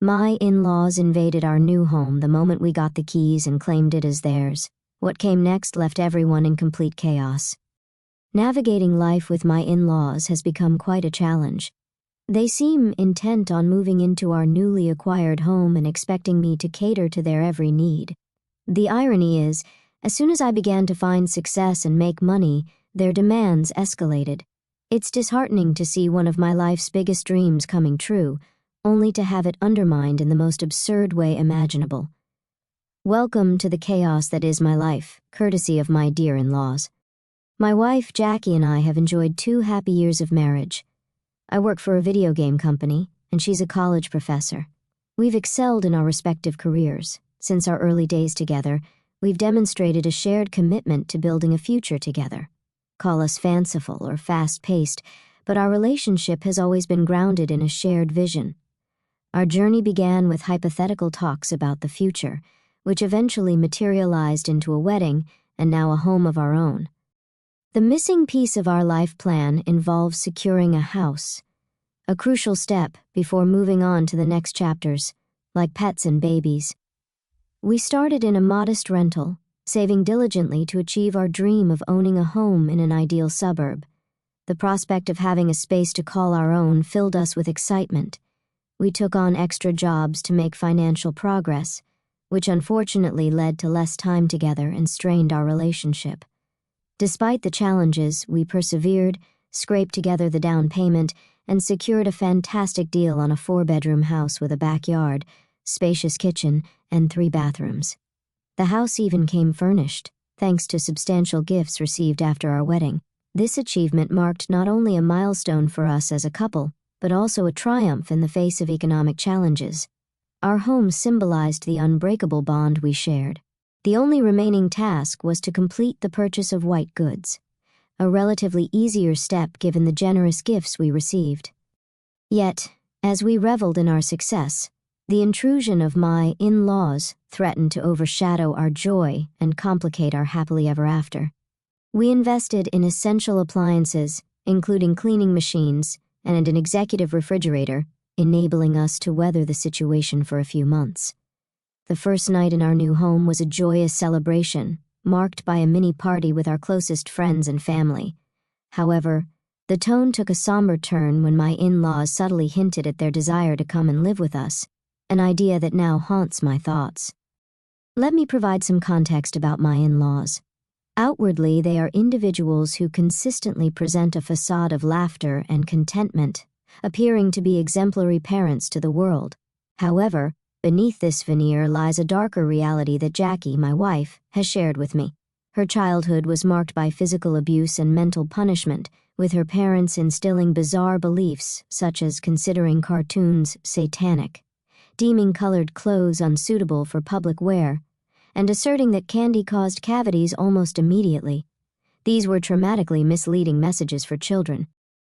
My in-laws invaded our new home the moment we got the keys and claimed it as theirs. What came next left everyone in complete chaos. Navigating life with my in-laws has become quite a challenge. They seem intent on moving into our newly acquired home and expecting me to cater to their every need. The irony is, as soon as I began to find success and make money, their demands escalated. It's disheartening to see one of my life's biggest dreams coming true, only to have it undermined in the most absurd way imaginable. Welcome to the chaos that is my life, courtesy of my dear in-laws. My wife, Jackie, and I have enjoyed 2 happy years of marriage. I work for a video game company, and she's a college professor. We've excelled in our respective careers. Since our early days together, we've demonstrated a shared commitment to building a future together. Call us fanciful or fast-paced, but our relationship has always been grounded in a shared vision. Our journey began with hypothetical talks about the future, which eventually materialized into a wedding and now a home of our own. The missing piece of our life plan involves securing a house, a crucial step before moving on to the next chapters, like pets and babies. We started in a modest rental, saving diligently to achieve our dream of owning a home in an ideal suburb. The prospect of having a space to call our own filled us with excitement. We took on extra jobs to make financial progress, which unfortunately led to less time together and strained our relationship. Despite the challenges, we persevered, scraped together the down payment, and secured a fantastic deal on a 4-bedroom house with a backyard, spacious kitchen, and 3 bathrooms. The house even came furnished, thanks to substantial gifts received after our wedding. This achievement marked not only a milestone for us as a couple, but also a triumph in the face of economic challenges. Our home symbolized the unbreakable bond we shared. The only remaining task was to complete the purchase of white goods, a relatively easier step given the generous gifts we received. Yet, as we reveled in our success, the intrusion of my in-laws threatened to overshadow our joy and complicate our happily ever after. We invested in essential appliances, including cleaning machines and an executive refrigerator, enabling us to weather the situation for a few months. The first night in our new home was a joyous celebration, marked by a mini party with our closest friends and family. However, the tone took a somber turn when my in-laws subtly hinted at their desire to come and live with us, an idea that now haunts my thoughts. Let me provide some context about my in-laws. Outwardly, they are individuals who consistently present a facade of laughter and contentment, appearing to be exemplary parents to the world. However, beneath this veneer lies a darker reality that Jackie, my wife, has shared with me. Her childhood was marked by physical abuse and mental punishment, with her parents instilling bizarre beliefs such as considering cartoons satanic, deeming colored clothes unsuitable for public wear, and asserting that candy caused cavities almost immediately. These were traumatically misleading messages for children.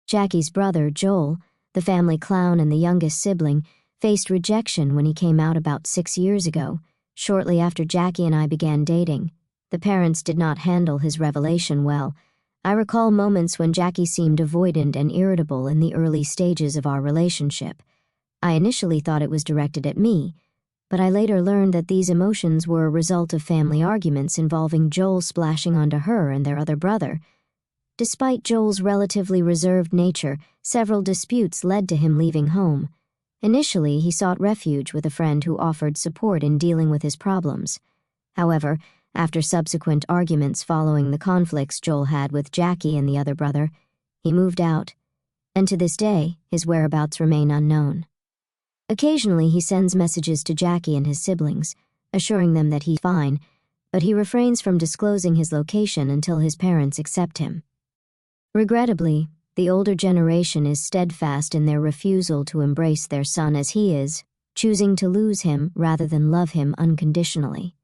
Jackie's brother, Joel, the family clown and the youngest sibling, faced rejection when he came out about 6 years ago, shortly after Jackie and I began dating. The parents did not handle his revelation well. I recall moments when Jackie seemed avoidant and irritable in the early stages of our relationship. I initially thought it was directed at me, but I later learned that these emotions were a result of family arguments involving Joel splashing onto her and their other brother. Despite Joel's relatively reserved nature, several disputes led to him leaving home. Initially, he sought refuge with a friend who offered support in dealing with his problems. However, after subsequent arguments following the conflicts Joel had with Jackie and the other brother, he moved out, and to this day, his whereabouts remain unknown. Occasionally, he sends messages to Jackie and his siblings, assuring them that he's fine, but he refrains from disclosing his location until his parents accept him. Regrettably, the older generation is steadfast in their refusal to embrace their son as he is, choosing to lose him rather than love him unconditionally.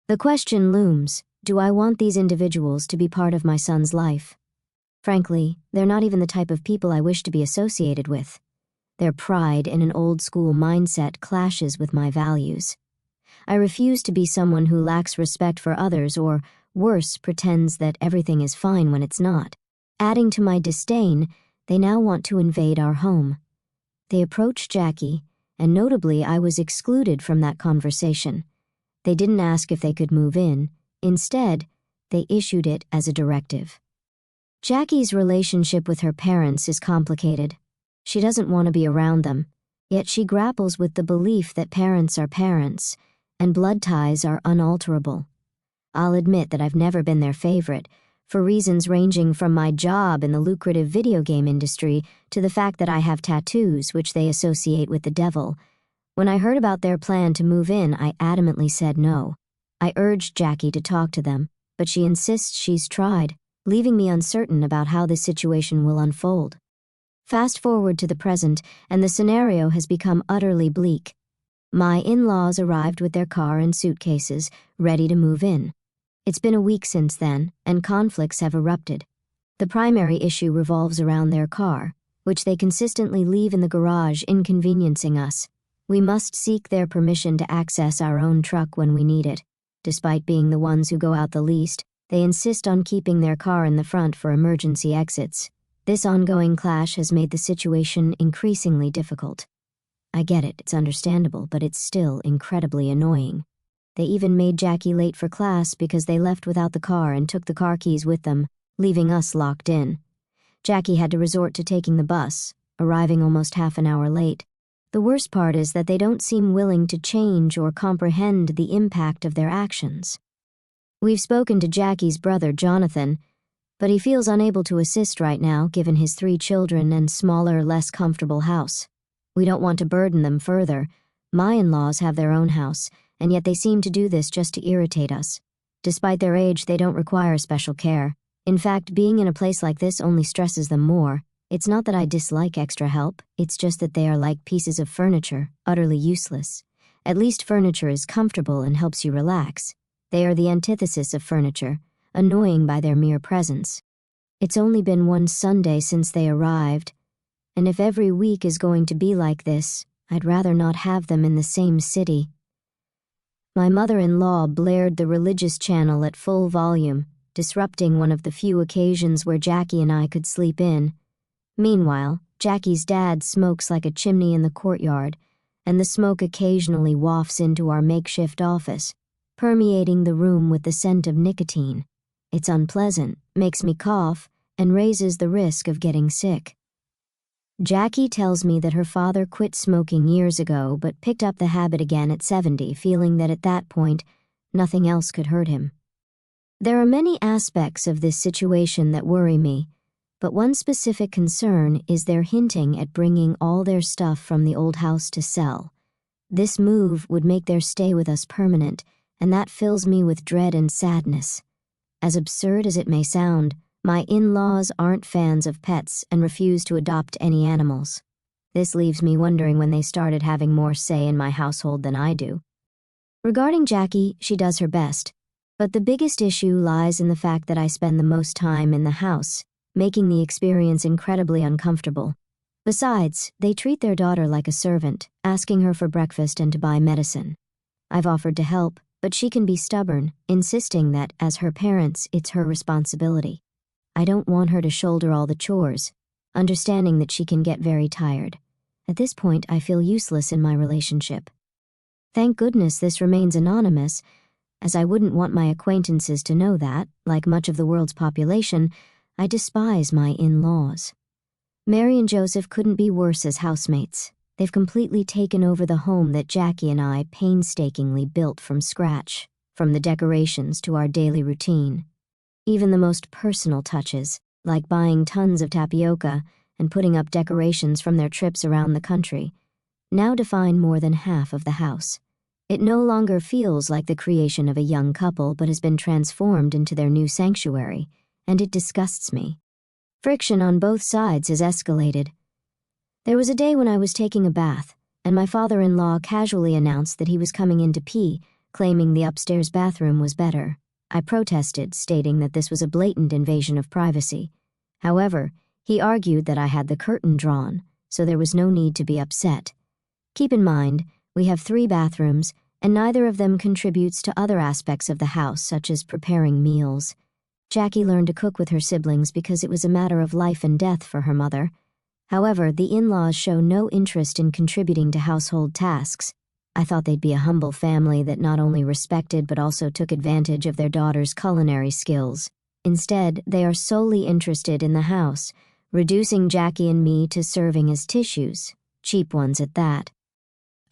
The question looms, do I want these individuals to be part of my son's life? Frankly, they're not even the type of people I wish to be associated with. Their pride in an old-school mindset clashes with my values. I refuse to be someone who lacks respect for others or, worse, pretends that everything is fine when it's not. Adding to my disdain, they now want to invade our home. They approach Jackie, and notably I was excluded from that conversation. They didn't ask if they could move in. Instead, they issued it as a directive. Jackie's relationship with her parents is complicated. She doesn't want to be around them, yet she grapples with the belief that parents are parents, and blood ties are unalterable. I'll admit that I've never been their favorite, for reasons ranging from my job in the lucrative video game industry to the fact that I have tattoos which they associate with the devil. When I heard about their plan to move in, I adamantly said no. I urged Jackie to talk to them, but she insists she's tried, leaving me uncertain about how this situation will unfold. Fast forward to the present, and the scenario has become utterly bleak. My in-laws arrived with their car and suitcases, ready to move in. It's been a week since then, and conflicts have erupted. The primary issue revolves around their car, which they consistently leave in the garage, inconveniencing us. We must seek their permission to access our own truck when we need it. Despite being the ones who go out the least, they insist on keeping their car in the front for emergency exits. This ongoing clash has made the situation increasingly difficult. I get it, it's understandable, but it's still incredibly annoying. They even made Jackie late for class because they left without the car and took the car keys with them, leaving us locked in. Jackie had to resort to taking the bus, arriving almost half an hour late. The worst part is that they don't seem willing to change or comprehend the impact of their actions. We've spoken to Jackie's brother, Jonathan, but he feels unable to assist right now given his 3 children and smaller, less comfortable house. We don't want to burden them further. My in-laws have their own house, and yet they seem to do this just to irritate us. Despite their age, they don't require special care. In fact, being in a place like this only stresses them more. It's not that I dislike extra help, it's just that they are like pieces of furniture, utterly useless. At least furniture is comfortable and helps you relax. They are the antithesis of furniture, annoying by their mere presence. It's only been one Sunday since they arrived, and if every week is going to be like this, I'd rather not have them in the same city. My mother-in-law blared the religious channel at full volume, disrupting one of the few occasions where Jackie and I could sleep in. Meanwhile, Jackie's dad smokes like a chimney in the courtyard, and the smoke occasionally wafts into our makeshift office, permeating the room with the scent of nicotine. It's unpleasant, makes me cough, and raises the risk of getting sick. Jackie tells me that her father quit smoking years ago but picked up the habit again at 70, feeling that at that point, nothing else could hurt him. There are many aspects of this situation that worry me, but one specific concern is their hinting at bringing all their stuff from the old house to sell. This move would make their stay with us permanent, and that fills me with dread and sadness. As absurd as it may sound, my in-laws aren't fans of pets and refuse to adopt any animals. This leaves me wondering when they started having more say in my household than I do. Regarding Jackie, she does her best, but the biggest issue lies in the fact that I spend the most time in the house, making the experience incredibly uncomfortable. Besides, they treat their daughter like a servant, asking her for breakfast and to buy medicine. I've offered to help, but she can be stubborn, insisting that, as her parents, it's her responsibility. I don't want her to shoulder all the chores, understanding that she can get very tired. At this point, I feel useless in my relationship. Thank goodness this remains anonymous, as I wouldn't want my acquaintances to know that, like much of the world's population, I despise my in-laws. Mary and Joseph couldn't be worse as housemates. They've completely taken over the home that Jackie and I painstakingly built from scratch, from the decorations to our daily routine. Even the most personal touches, like buying tons of tapioca and putting up decorations from their trips around the country, now define more than half of the house. It no longer feels like the creation of a young couple but has been transformed into their new sanctuary, and it disgusts me. Friction on both sides has escalated. There was a day when I was taking a bath, and my father-in-law casually announced that he was coming in to pee, claiming the upstairs bathroom was better. I protested, stating that this was a blatant invasion of privacy. However, he argued that I had the curtain drawn, so there was no need to be upset. Keep in mind, we have 3 bathrooms, and neither of them contributes to other aspects of the house, such as preparing meals. Jackie learned to cook with her siblings because it was a matter of life and death for her mother. However, the in-laws show no interest in contributing to household tasks. I thought they'd be a humble family that not only respected but also took advantage of their daughter's culinary skills. Instead, they are solely interested in the house, reducing Jackie and me to serving as tissues, cheap ones at that.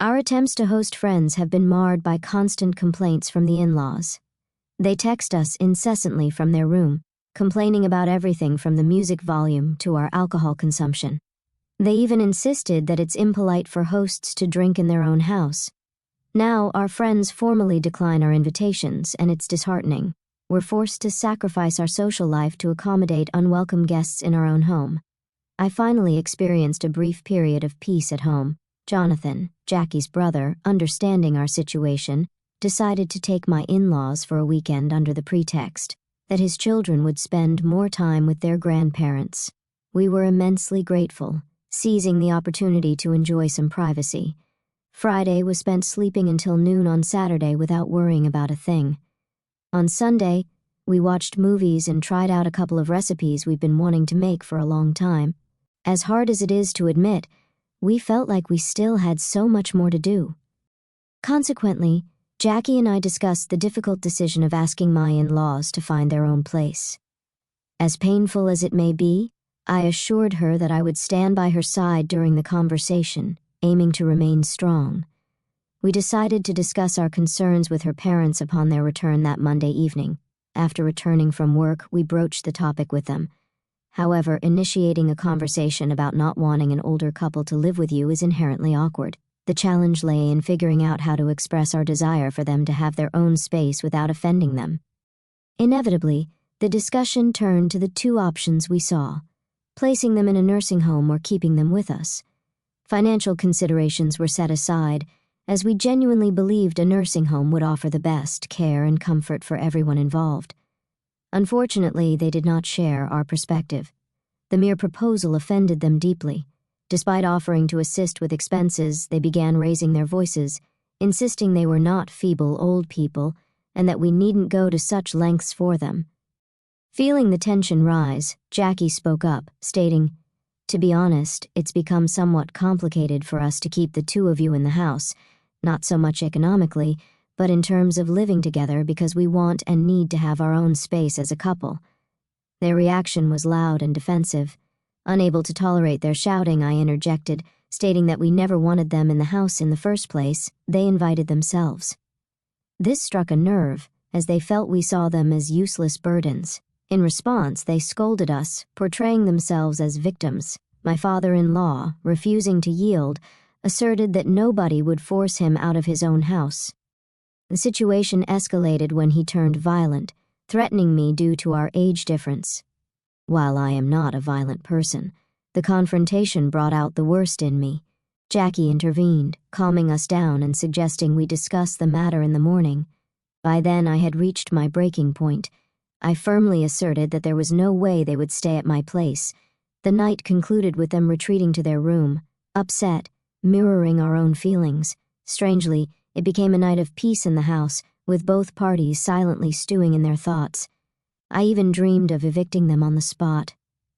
Our attempts to host friends have been marred by constant complaints from the in-laws. They text us incessantly from their room, complaining about everything from the music volume to our alcohol consumption. They even insisted that it's impolite for hosts to drink in their own house. Now, our friends formally decline our invitations, and it's disheartening. We're forced to sacrifice our social life to accommodate unwelcome guests in our own home. I finally experienced a brief period of peace at home. Jonathan, Jackie's brother, understanding our situation, decided to take my in-laws for a weekend under the pretext that his children would spend more time with their grandparents. We were immensely grateful, seizing the opportunity to enjoy some privacy. Friday was spent sleeping until noon on Saturday without worrying about a thing. On Sunday, we watched movies and tried out a couple of recipes we've been wanting to make for a long time. As hard as it is to admit, we felt like we still had so much more to do. Consequently, Jackie and I discussed the difficult decision of asking my in-laws to find their own place. As painful as it may be, I assured her that I would stand by her side during the conversation, aiming to remain strong. We decided to discuss our concerns with her parents upon their return that Monday evening. After returning from work, we broached the topic with them. However, initiating a conversation about not wanting an older couple to live with you is inherently awkward. The challenge lay in figuring out how to express our desire for them to have their own space without offending them. Inevitably, the discussion turned to the two options we saw: placing them in a nursing home or keeping them with us. Financial considerations were set aside, as we genuinely believed a nursing home would offer the best care and comfort for everyone involved. Unfortunately, they did not share our perspective. The mere proposal offended them deeply. Despite offering to assist with expenses, they began raising their voices, insisting they were not feeble old people and that we needn't go to such lengths for them. Feeling the tension rise, Jackie spoke up, stating, "To be honest, it's become somewhat complicated for us to keep the two of you in the house, not so much economically, but in terms of living together because we want and need to have our own space as a couple." Their reaction was loud and defensive. Unable to tolerate their shouting, I interjected, stating that we never wanted them in the house in the first place. They invited themselves. This struck a nerve, as they felt we saw them as useless burdens. In response, they scolded us, portraying themselves as victims. My father-in-law, refusing to yield, asserted that nobody would force him out of his own house. The situation escalated when he turned violent, threatening me due to our age difference. While I am not a violent person, the confrontation brought out the worst in me. Jackie intervened, calming us down and suggesting we discuss the matter in the morning. By then I had reached my breaking point. I firmly asserted that there was no way they would stay at my place. The night concluded with them retreating to their room, upset, mirroring our own feelings. Strangely, it became a night of peace in the house, with both parties silently stewing in their thoughts. I even dreamed of evicting them on the spot.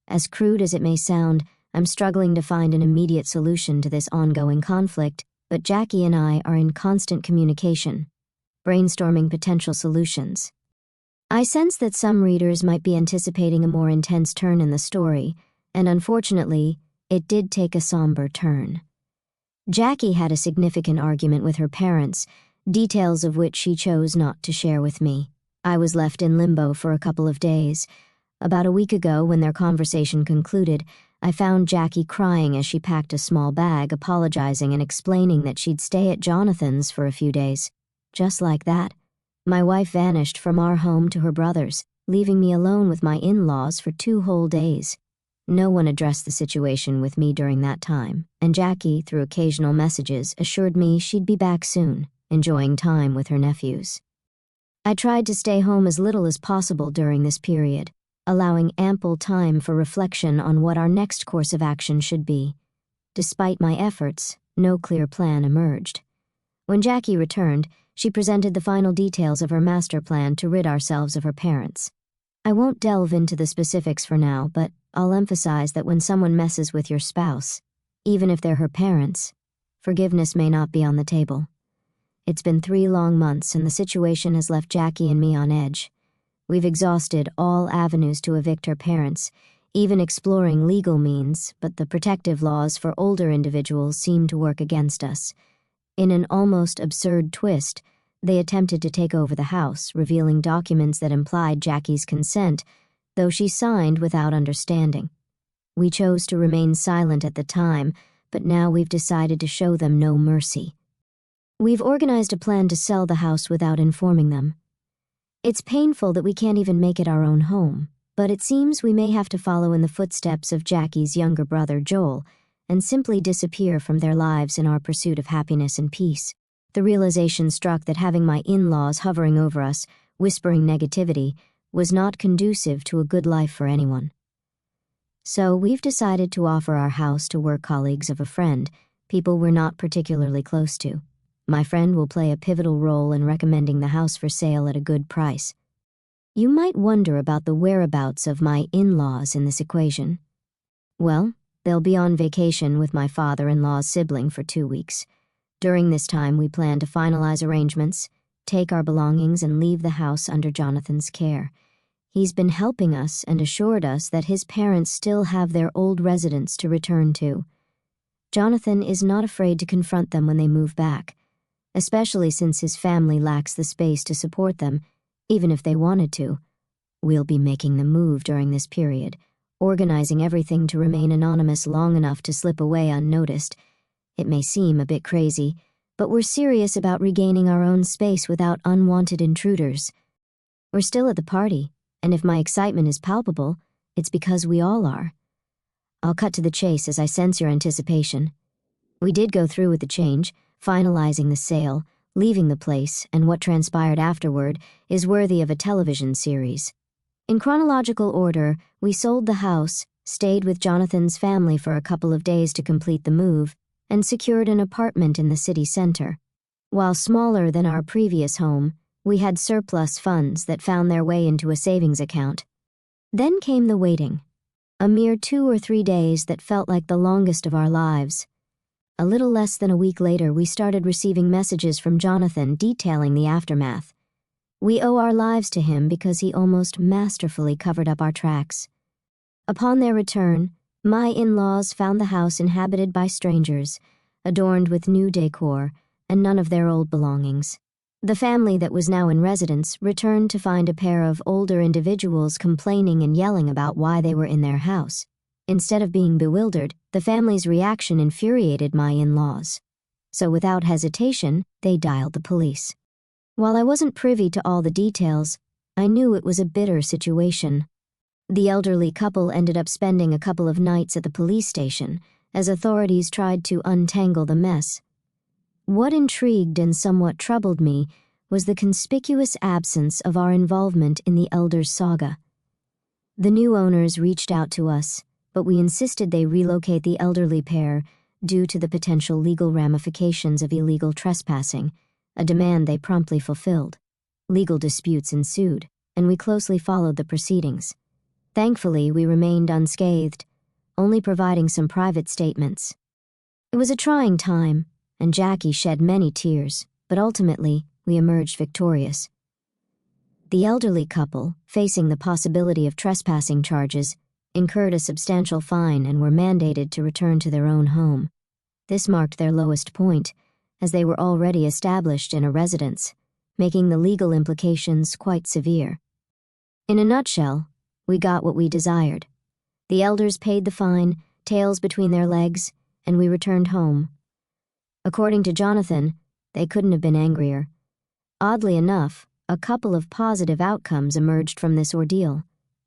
As crude as it may sound, I'm struggling to find an immediate solution to this ongoing conflict, but Jackie and I are in constant communication, brainstorming potential solutions. I sense that some readers might be anticipating a more intense turn in the story, and unfortunately, it did take a somber turn. Jackie had a significant argument with her parents, details of which she chose not to share with me. I was left in limbo for a couple of days. About a week ago, when their conversation concluded, I found Jackie crying as she packed a small bag, apologizing and explaining that she'd stay at Jonathan's for a few days. Just like that, my wife vanished from our home to her brother's, leaving me alone with my in-laws for 2 whole days. No one addressed the situation with me during that time, and Jackie, through occasional messages, assured me she'd be back soon, enjoying time with her nephews. I tried to stay home as little as possible during this period, allowing ample time for reflection on what our next course of action should be. Despite my efforts, no clear plan emerged. When Jackie returned, she presented the final details of her master plan to rid ourselves of her parents. I won't delve into the specifics for now, but I'll emphasize that when someone messes with your spouse, even if they're her parents, forgiveness may not be on the table. It's been 3 long months and the situation has left Jackie and me on edge. We've exhausted all avenues to evict her parents, even exploring legal means, but the protective laws for older individuals seem to work against us. In an almost absurd twist, they attempted to take over the house, revealing documents that implied Jackie's consent, though she signed without understanding. We chose to remain silent at the time, but now we've decided to show them no mercy. We've organized a plan to sell the house without informing them. It's painful that we can't even make it our own home, but it seems we may have to follow in the footsteps of Jackie's younger brother, Joel, and simply disappear from their lives in our pursuit of happiness and peace. The realization struck that having my in-laws hovering over us, whispering negativity, was not conducive to a good life for anyone. So we've decided to offer our house to work colleagues of a friend, people we're not particularly close to. My friend will play a pivotal role in recommending the house for sale at a good price. You might wonder about the whereabouts of my in-laws in this equation. Well, they'll be on vacation with my father-in-law's sibling for 2 weeks. During this time, we plan to finalize arrangements, take our belongings, and leave the house under Jonathan's care. He's been helping us and assured us that his parents still have their old residence to return to. Jonathan is not afraid to confront them when they move back, especially since his family lacks the space to support them, even if they wanted to. We'll be making the move during this period, organizing everything to remain anonymous long enough to slip away unnoticed. It may seem a bit crazy, but we're serious about regaining our own space without unwanted intruders. We're still at the party, and if my excitement is palpable, it's because we all are. I'll cut to the chase as I sense your anticipation. We did go through with the change, finalizing the sale, leaving the place, and what transpired afterward is worthy of a television series. In chronological order, we sold the house, stayed with Jonathan's family for a couple of days to complete the move, and secured an apartment in the city center. While smaller than our previous home, we had surplus funds that found their way into a savings account. Then came the waiting. A mere 2 or 3 days that felt like the longest of our lives. A little less than a week later, we started receiving messages from Jonathan detailing the aftermath. We owe our lives to him because he almost masterfully covered up our tracks. Upon their return, my in-laws found the house inhabited by strangers, adorned with new decor, and none of their old belongings. The family that was now in residence returned to find a pair of older individuals complaining and yelling about why they were in their house. Instead of being bewildered, the family's reaction infuriated my in-laws. So without hesitation, they dialed the police. While I wasn't privy to all the details, I knew it was a bitter situation. The elderly couple ended up spending a couple of nights at the police station as authorities tried to untangle the mess. What intrigued and somewhat troubled me was the conspicuous absence of our involvement in the elders' saga. The new owners reached out to us, but we insisted they relocate the elderly pair due to the potential legal ramifications of illegal trespassing, a demand they promptly fulfilled. Legal disputes ensued, and we closely followed the proceedings. Thankfully, we remained unscathed, only providing some private statements. It was a trying time, and Jackie shed many tears, but ultimately, we emerged victorious. The elderly couple, facing the possibility of trespassing charges, incurred a substantial fine and were mandated to return to their own home. This marked their lowest point, as they were already established in a residence, making the legal implications quite severe. In a nutshell, we got what we desired. The elders paid the fine, tails between their legs, and we returned home. According to Jonathan, they couldn't have been angrier. Oddly enough, a couple of positive outcomes emerged from this ordeal.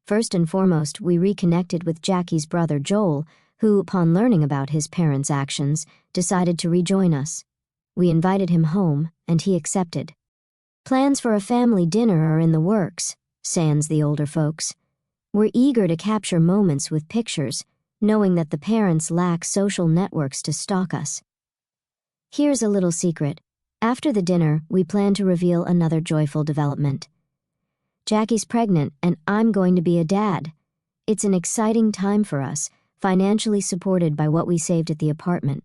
First and foremost, we reconnected with Jackie's brother Joel, who, upon learning about his parents' actions, decided to rejoin us. We invited him home, and he accepted. Plans for a family dinner are in the works, sans the older folks. We're eager to capture moments with pictures, knowing that the parents lack social networks to stalk us. Here's a little secret. After the dinner, we plan to reveal another joyful development. Jackie's pregnant, and I'm going to be a dad. It's an exciting time for us, financially supported by what we saved at the apartment.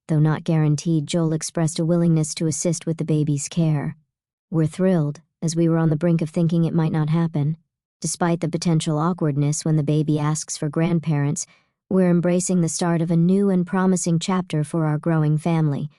Though not guaranteed, Joel expressed a willingness to assist with the baby's care. We're thrilled, as we were on the brink of thinking it might not happen. Despite the potential awkwardness when the baby asks for grandparents, we're embracing the start of a new and promising chapter for our growing family,